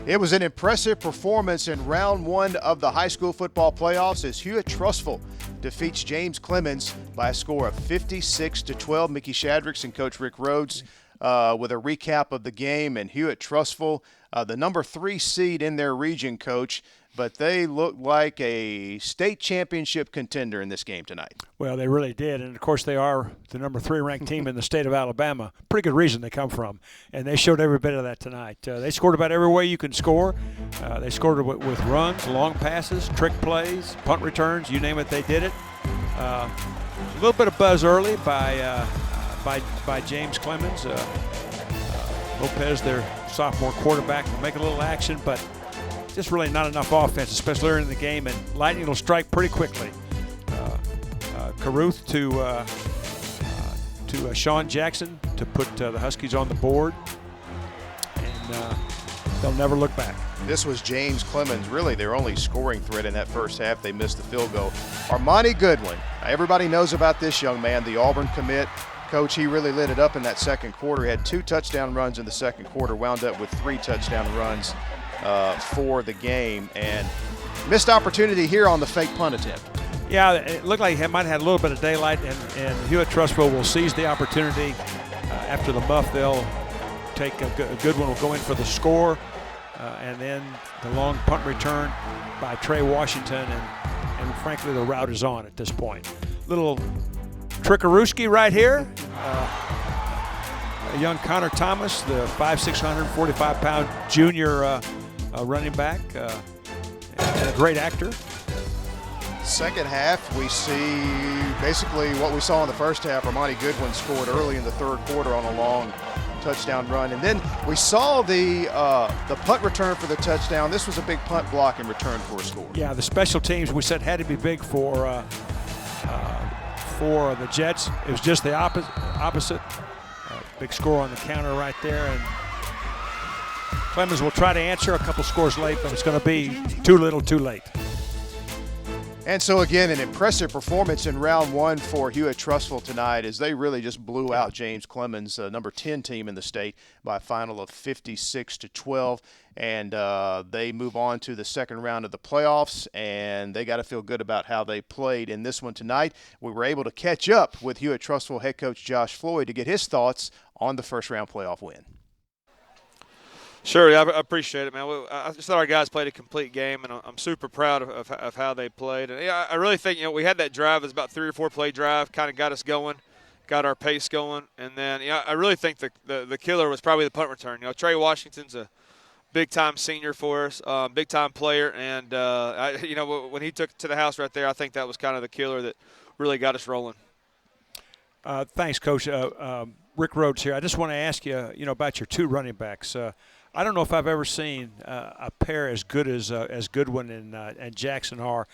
It was an impressive performance in round one of the high school football playoffs as Hewitt-Trussville defeats James Clemens by a score of 56-12. Mickey Shadricks and Coach Rick Rhodes with a recap of the game. And Hewitt-Trussville, the number 3 seed in their region, Coach, but they looked like a state championship contender in this game tonight. Well, they really did, and of course they are the number 3 ranked team in the state of Alabama. Pretty good region they come from, and they showed every bit of that tonight. They scored about every way you can score. They scored with runs, long passes, trick plays, punt returns, you name it, they did it. A little bit of buzz early by James Clemens. Lopez, their sophomore quarterback, will make a little action, but just really not enough offense, especially early in the game, and lightning will strike pretty quickly. Caruth to Sean Jackson to put the Huskies on the board, and they'll never look back. This was James Clemens, really their only scoring threat in that first half. They missed the field goal. Armani Goodwin, everybody knows about this young man, the Auburn commit. Coach, he really lit it up in that second quarter. He had 2 touchdown runs in the second quarter, wound up with 3 touchdown runs for the game, and missed opportunity here on the fake punt attempt. Yeah, it looked like he might have had a little bit of daylight, and Hewitt-Trussville will seize the opportunity. After the muff, they'll take a good one, will go in for the score, and then the long punt return by Trey Washington, and frankly the route is on at this point. Little trickarooski right here. Young Connor Thomas, the 5'6", 145-pound junior running back, and a great actor. Second half, we see basically what we saw in the first half. Armani Goodwin scored early in the third quarter on a long touchdown run, and then we saw the punt return for the touchdown. This was a big punt block in return for a score. Yeah, the special teams we said had to be big for the Jets. It was just the opposite. Big score on the counter right there, and Clemens will try to answer a couple scores late, but it's going to be too little too late. And so again, an impressive performance in round one for Hewitt-Trussville tonight as they really just blew out James Clemens, number 10 team in the state, by a final of 56-12. And they move on to the second round of the playoffs, and they got to feel good about how they played in this one tonight. We were able to catch up with Hewitt-Trussville head coach Josh Floyd to get his thoughts on the first round playoff win. Sure, yeah, I appreciate it, man. I just thought our guys played a complete game, and I'm super proud of how they played. And yeah, I really think we had that drive. It was about 3 or 4 play drive, kind of got us going, got our pace going, and then I really think the killer was probably the punt return. Trey Washington's a big time senior for us, big time player, and when he took it to the house right there, I think that was kind of the killer that really got us rolling. Thanks, Coach. Rick Rhodes here. I just want to ask you, about your 2 running backs. I don't know if I've ever seen a pair as good as Goodwin and Jackson are.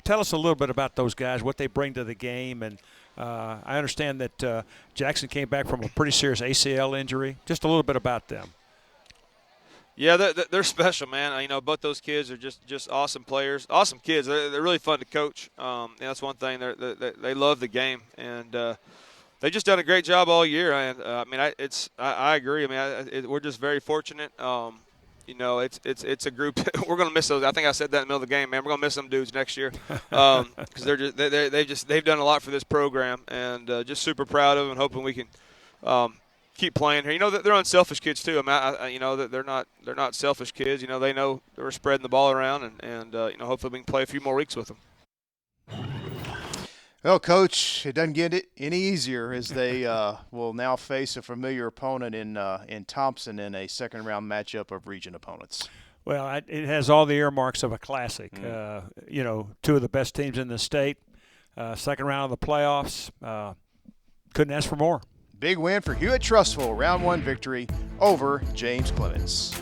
Tell us a little bit about those guys, what they bring to the game, and I understand that Jackson came back from a pretty serious ACL injury. Just a little bit about them. Yeah, they're special, man. Both those kids are just awesome players, awesome kids. They're really fun to coach. That's one thing. They love the game, and they've just done a great job all year. And I agree. We're just very fortunate. It's a group. We're gonna miss those. I think I said that in the middle of the game, man. We're gonna miss them dudes next year because they've done a lot for this program, and just super proud of them and hoping we can keep playing here. They're unselfish kids too. That they're not selfish kids. They know they're spreading the ball around, and hopefully we can play a few more weeks with them. Well, Coach, it doesn't get it any easier as they will now face a familiar opponent in Thompson in a second-round matchup of region opponents. Well, it has all the earmarks of a classic. 2 of the best teams in the state, second round of the playoffs. Couldn't ask for more. Big win for Hewitt-Trussville, round 1 victory over James Clemens.